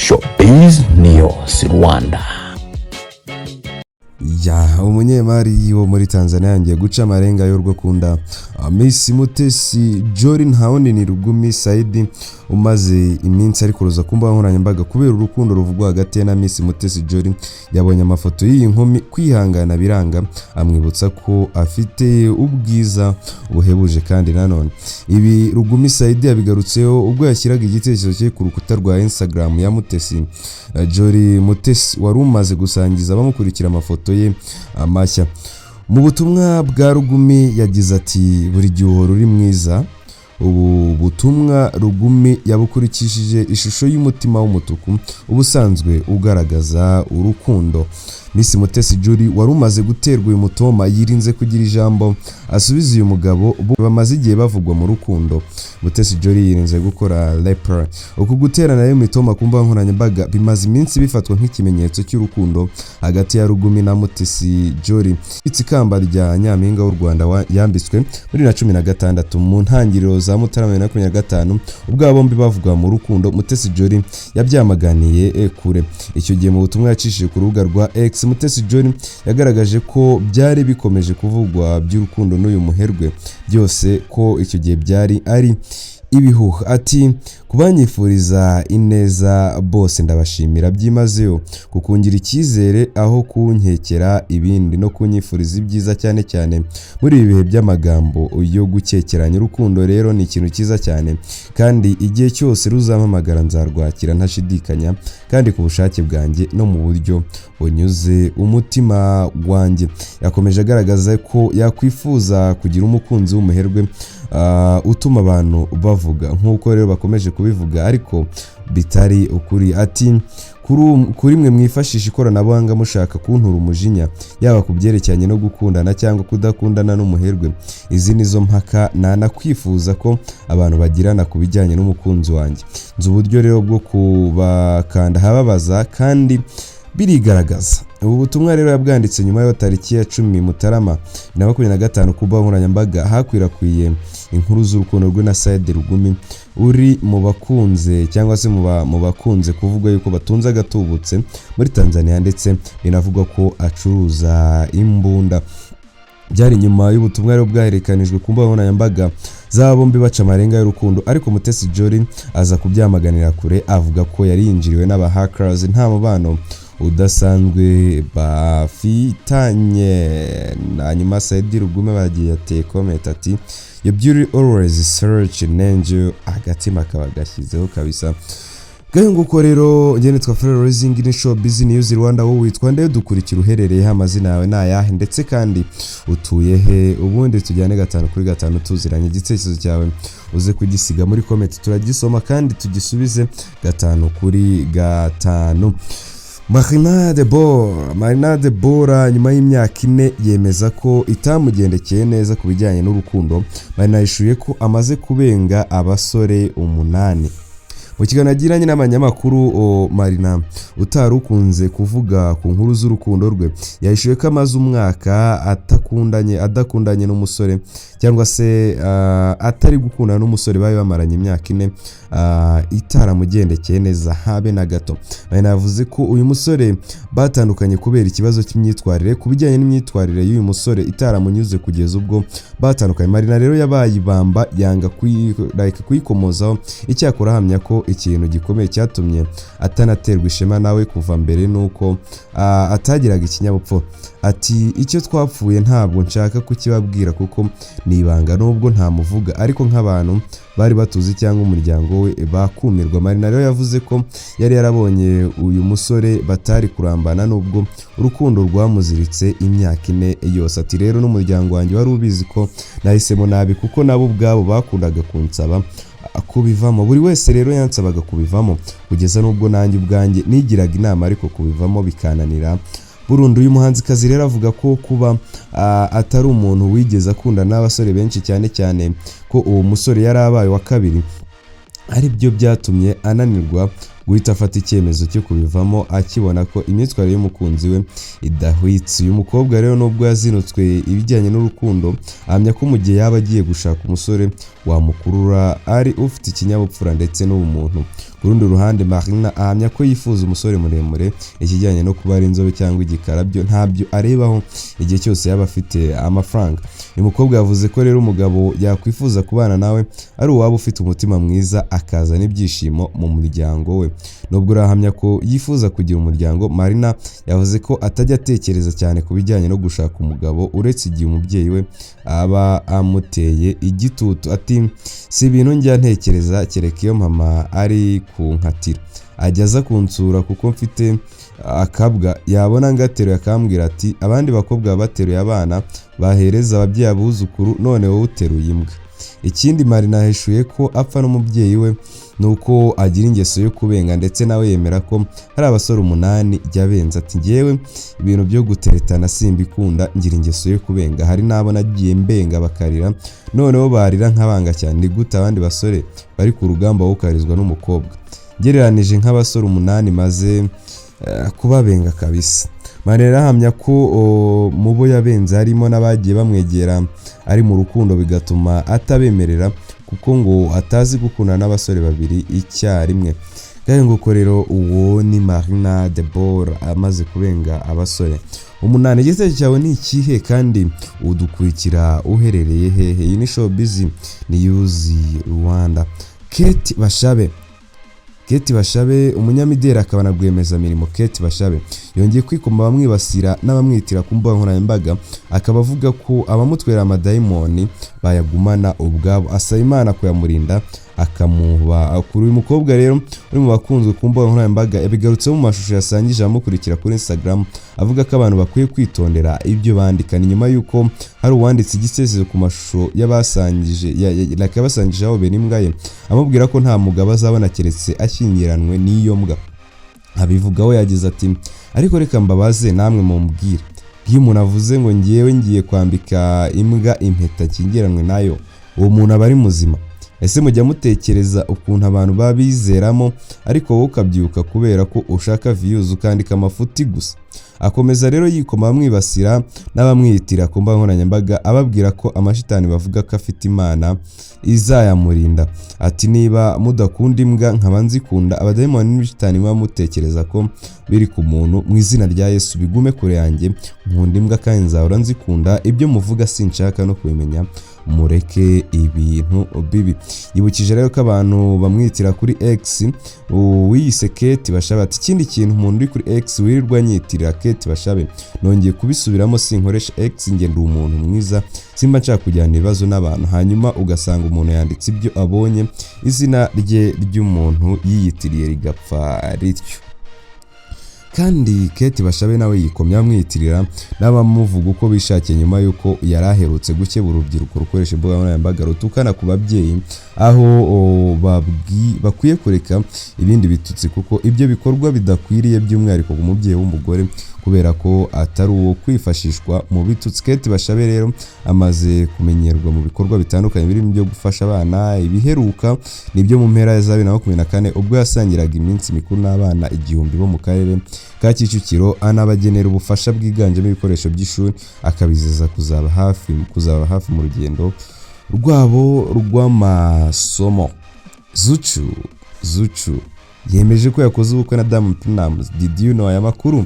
Showbiz News Rwanda. Umunyemari wo muri Tanzania yangiye guca amarenga y'urwo kunda Miss MUTESI JOLLY ntawundi ni Rugumi Saidi umaze iminsi ari kuroza kumba nkoranyambaga kubera urukundo ruvugwa hagati na Miss MUTESI JOLLY. Yabonye amafoto y'iyi nkumi kwihangana biranga, amwibutsa ko afite ubwiza buhebuje kandi nanone ibi Rugumi Saidi yabigarutseho ubwo yashyiraga igitekerezo cye ku rukuta rwa Instagram ya MUTESI JOLLY. MUTESI wari umaze gusangiza abamukurikira amafoto ye amashya. Mu butumwa bwa Rugumi yagize ati buri gihe uhora uri mwiza. Ubu butumwa Rugumi yabukurikishije ishusho y'umutima w'umutuku ubusanzwe ugaragaza urukundo. Miss MUTESI JOLLY wari umaze guterwa uyu mutoma yirinze kugira ijambo asubiza uyu mugabo bamaze igihe bavugwa mu rukundo. MUTESI JOLLY yirinze gukora rapper. Uku guterana nayo mitoma kumba nkoranyambaga bimaze iminsi bifatwa nk'ikimenyetso cy'urukundo hagati ya Rugumi na MUTESI JOLLY. Itsikamba rya nyampinga w'u Rwanda yambitswe muri 2016 mu ntangiriro za Mutarama 2025 ubwo bombi bavugwa mu rukundo. MUTESI JOLLY yabyamaganiye kure. Icyo gihe mu butumwa yacishije ku rubuga rwa X, MUTESI JOLLY yagaragaje ko byari bikomeje kuvugwa by'urukundo n'uyu muherwe byose ko icyo gihe byari ari ibihuha. Ati kubanyifuriza ineza bose ndabashimira byimazeyo kukungira icyizere aho kunkekera ibindi no kunyifuriza ibyiza cyane cyane muri ibi bihe by'amagambo yo gukekeranya. Urukundo rero ni ikintu cyiza cyane kandi igihe cyose ruzampamagara nzarwakira ntashidikanya kandi ku bushake bwanjye no mu buryo bunyuze umutima wanjye. Yakomeje agaragaza ko yakwifuza kugira umukunzi w'umuherwe utuma abantu bavuga nk'uko rero bakomeje kubivuga ariko bitari ukuri. Ati kuri mwe mwifashisha ikoranabuhanga mushaka kuntura umujinya yaba kubyerekeranye no gukundana cyangwa kudakundana n'umuherwe, izi nizo mpaka nanakwifuza ko abantu bagirana ku bijyanye n'umukunzi wanjye. Nzi uburyo rero bwo kubakanda hababaza kandi birigaragaza. Ubu butumwa rero yabwanditse nyuma yo tariki ya 10 Mutarama 2025 kuba nkoranyambaga hakwirakwiye inkuru z'urukundo rwe na Saidi Rugumi uri mu bakunze cyangwa se mu bakunze kuvuga yuko batunze agatubutse muri Tanzania ndetse binavugwa ko acuruza imbunda. Byari nyuma y'ubutumwa rero bwaherekanijwe ku mbuga nkoranyambaga za bombi baca amarenga y'urukundo ariko MUTESI JOLLY aza kubyamaganira kure avuga ko yari yinjiriwe n'abahackers nta mubano udasanzwe bafitanye. Hanyuma Saidi Rugumi bagiye ateye comment ati your beauty always search an angel, agatima kaba gashyizeho kabisa. Gayo nguko rero ngene twafere Rising in Showbiz News Rwanda. Wowe witwa nde dukurikira uherereye amazina yawe nayahe ndetse kandi utuye he? Ubundi tujyane 5 kuri 5 tuziranye igitekerezo cyawe uze kugisiga muri comment turagisoma kandi tugisubize 5 kuri 5. MARINA nyuma y'imyaka 4 yemeza ko itamugendekeye neza ku bijyanye n'urukundo. MARINA yishuye ko amaze kubenga abasore 8. Mu kiganiro agiranye n'abanyamakuru MARINA utarukunze kuvuga ku nkuru z'urukundo rwe yahishuye ko amaze umwaka adakundanye n'umusore cyangwa se atari gukundana n'umusore bari bamaranye imyaka 4 itaramugendekeye neza habe na gato. MARINA yavuze ko uyu musore batandukanye kubera ikibazo cy'imyitwarire. Ku bijyanye n'imyitwarire y'uyu musore itaramunyuze kugeza ubwo batandukanye, MARINA rero yabaye ibamba yanga kuyikomozaho. Icyakora ahamya ko ikintu gikomeye cyatumye atanaterwa ishema nawe kuva mbere nuko atagiraga ikinyabupfura. Ati icyo twapfuye ntabwo nshaka kukibabwira kuko nibanga nubwo ntamuvuga ariko nk'abantu bari batuzi cyangwa umuryango we bakumirwa. MARINA rero yavuze ko yari yarabonye uyu musore batari kurambana nubwo urukundo rwamuziritse imyaka 4 yose. Ati rero n'umuryango wanjye wari ubizi ko nahisemo nabi kuko nabo ubwabo bakundaga kunsaba kubivamo. Buri wese rero yansabaga kubivamo kugeza nubwo nanjye ubwanjye nigiraga inama ariko kubivamo bikananira burundu. Uyu muhanzikazi rero avuga ko kuba atari umuntu wigeze akunda n'abasore benshi cyane cyane ko uwo musore yari abaye wa kabiri ari byo byatumye ananirwa guhita afata icyemezo cyo kubivamo akibona ko imyitwarire y'umukunzi we idahwitse. Uyu mukobwa rero nubwo yazinutswe ibijyanye n'urukundo ahamya ko mu gihe yaba agiye gushaka umusore wamukurura ari ufite ikinyabupfura ndetse n'ubumuntu ku rundi ruhande Marina ahamya ko yifuza umusore muremure, ikijyanye no kuba ari inzobe cyangwa igikara byo ntabyo arebaho igihe cyose yaba afite amafaranga. uyu mukobwa yavuze ko rero umugabo yakwifuza kubana nawe ari uwaba ufite umutima mwiza akazana ibyishimo mu muryango we. Nubwo urahamya ko yifuza kugira umuryango, Marina yavuze ko atajya atekereza cyane ku bijyanye no gushaka umugabo uretse igihe umubyeyi we aba amuteye igitutu. Ati si ibintu njya ntekereza kereka iyo mama ari kunkatira, ajya aza kunsura kuko mfite akabwa, yabona ngateruye akambwira ati abandi bakobwa bateruye abana bahereza ababyeyi abuzukuru, none wowe uteruye imbwa. Ikindi Marina yahishuye ko apfa n'umubyeyi we nuko agira ingeso yo kubenga, ndetse nawe yemera ko hari abasore 8 jya benza. Ati ngewe ibintu byo guteretana simbikunda, ngira ingeso yo kubenga, hari nabo nagiye mbenga bakarira, noneho barira nkabanga cyane. Ni gute abandi basore bari ku rugamba wokarizwa n'umukobwa? Gereranije nk'abasore 8 maze kubabenga kabisa. Marina ahamya ko mu bo yabenze harimo n'abagiye bamwegera ari mu rukundo bigatuma atabemerera kuko ngo atazi gukunda n'abasore babiri icyarimwe. Kandi ngo rero uwo ni Marina Debora amaze kubenga abasore 8. Igitekerezo cyawe ni ikihe kandi udukurikira uherereye hehe? Iyi ni Showbiz News Rwanda. Kate Bashabe umunyamideli akaba na rwiyemezamirimo. Kate Bashabe yongeye kwikoma bamwibasira n'abamwitira ku mbuga nkoranyambaga, akaba avuga ko abamutwera amadayimoni bayagumana ubwabo, asaba Imana kuyamurinda akamuba. Kuri uyu mukobwa rero uri mu bakunzwe ku mbuga nkoranyambaga yabigarutse mu mashusho yasangije amukurikira kuri Instagram, avuga ko abantu bakwiye kwitondera ibyo bandika. Ni nyuma yuko hari uwanditse igisesezo ku mashusho yabasangije aho benimbwa ye, amubwira ko nta mugabo azabona keretse ashyingiranwe n'iyo mbwa. Abivugaho yagize ati ariko reka mbabaze namwe mumbwire, iyo umuntu avuze ngo ngiyewe ngiye kwambika imbwa impeta nkingiranwe nayo, uwo muntu aba ari muzima? Ese mujya mutekereza ukuntu abantu babizeramo ariko wowe ukabyuka kubera ko ushaka views ukandika amafuti gusa? Akomeza rero yikoma bamwibasira n'abamwitira ku mbuga nkoranyambaga, ababwira ko amashitani bavuga ko afite Imana izayamurinda. Ati niba mudakunda imbwa nkaba nzikunda, abadayimoni n'ibishitani muba mutekereza ko biri ku muntu, mu izina rya Yesu bigume kure yanjye, nkunda imbwa kandi nzahora nzikunda, ibyo muvuga sinshaka no kubimenya, mureke ibintu bibi. Yibukije rero ko abantu bamwitira kuri X wiyise Kate Bashabe. Ati ikindi kintu umuntu uri kuri X wirirwa nyitirira Kate Bashabe, nongeye kubisubiramo sinkoresha X, nge ndi umuntu mwiza, simba nshaka kujyana ibibazo n'abantu, hanyuma ugasanga umuntu yanditse ibyo abonye, izina rye ry'umuntu yiyitiriye rigapfa rityo. Kandi Kate Bashabe nawe yikomye amwitirira n'abamuvuga uko bishakiye nyuma yuko yaraherutse gukebura urubyiruko rukoresha imbuga nkoranyambaga rutukana ku babyeyi, aho bakwiye kureka ibindi bitutsi kuko ibyo bikorwa bidakwiriye, by'umwihariko ku mubyeyi w'umugore, kubera ko atari uwo kwifashishwa mu bitutsi. Kate Bashabe rero amaze kumenyerwa mu bikorwa bitandukanye birimo byo gufasha abana. Ibiheruka nibyo mu mpera za 2024 ubwo yasangiraga iminsi mikuru n'abana 1000 bo mu karere ka Kicukiro, anabagenera ubufasha bwiganjemo ibikoresho by'ishuri, akabizeza kuzaba hafi mu rugendo rwabo rw'amasomo. Zuchu yemeje ko yakoze ubukwe na Diamond Platnumz. Did you know aya makuru?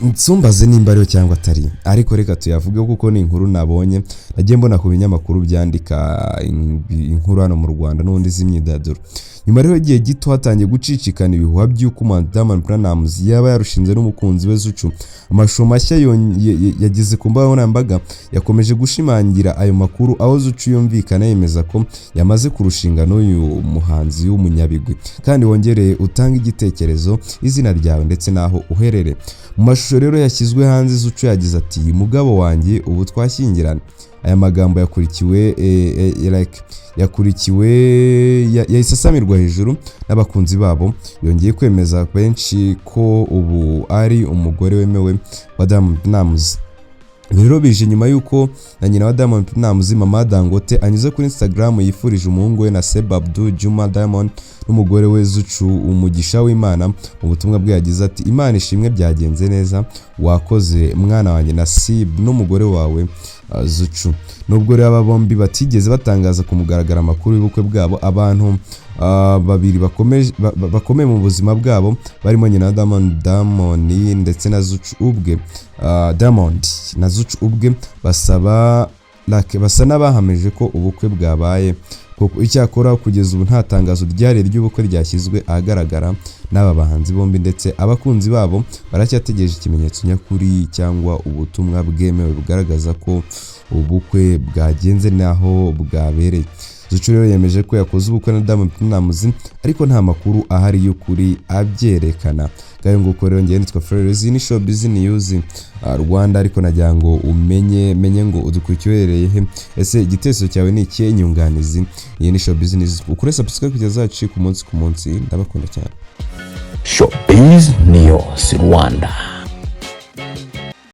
Nsumbaze nimba ariyo cyangwa atari, ariko reka tuyavuge kuko ni inkuru nabonye nagiye mbona ku binyamakuru byandika inkuru hano mu Rwanda n'ubundi z'imyidagaduro. Nyuma rero igihe gito hatangiye gucicikana ibihuha by'uko Diamond Platnumz yaba yarushinze n'umukunzi we Zuchu. Amashusho mashya yagize ku mbuga nkoranyambaga yakomeje gushimangira ayo makuru, aho Zuchu yumvikana yemeza ko yamaze kurushinga n'uyu muhanzi w'umunyabigwi. Kandi wongereye utanga igitekerezo, izina ryawe ndetse naho uherere. Mu mashusho rero yashyizwe hanze, Zuchu yagize ati mugabo wanjye ubu twashyingirana. Aya magambo yahise asamirwa hejuru n'abakunzi babo, yongeye kwemeza benshi ko ubu ari umugore wemewe wa Diamond Platnumz. Rero bije nyuma yuko na nyina wa Diamond Platnumz, Mama Dangote, anyuze kuri Instagram yifurije umuhungu we na Seba Abdul Juma Diamond n'umugore we Zuchu umugisha w'Imana. Mu butumwa bwe yagize ati Imana ishimwe byagenze neza, wakoze mwana wanjye Nasib n'umugore wawe Zucu. Nubwo rero aba bombi batigeze batangaza ku mugaragaro amakuru y'ubukwe bwabo, abantu babiri bakomeye mu buzima bwabo barimo nyina Diamond ndetse na Zucu ubwe, Diamond na Zucu ubwe basa n'abahamije ko ubukwe bwabaye, kuko icyakora kugeza ubu nta tangazo ryari ry'ubukwe ryashyizwe ahagaragara n'aba bahanzi bombi, ndetse abakunzi babo baracyategereje ikimenyetso nyakuri cyangwa ubutumwa bwemewe bugaragaza ko ubukwe bwagenze naho bwabereye. Zucu rero yemeje ko yakoze ubukwe na Diamond ariko nta makuru ahari y'ukuri abyerekana. Kayo nguko rero ngiye nitwa Showbiz, ni Showbiz News Rwanda, ariko nagira ngo menye ngo udukurikiye he, ese igitekerezo cyawe ni ikihe, nyunganizi. Iyi ni Showbiz News, ukore subscribe kugeza zacu ku munsi ndabakunda cyane. Showbiz News Rwanda.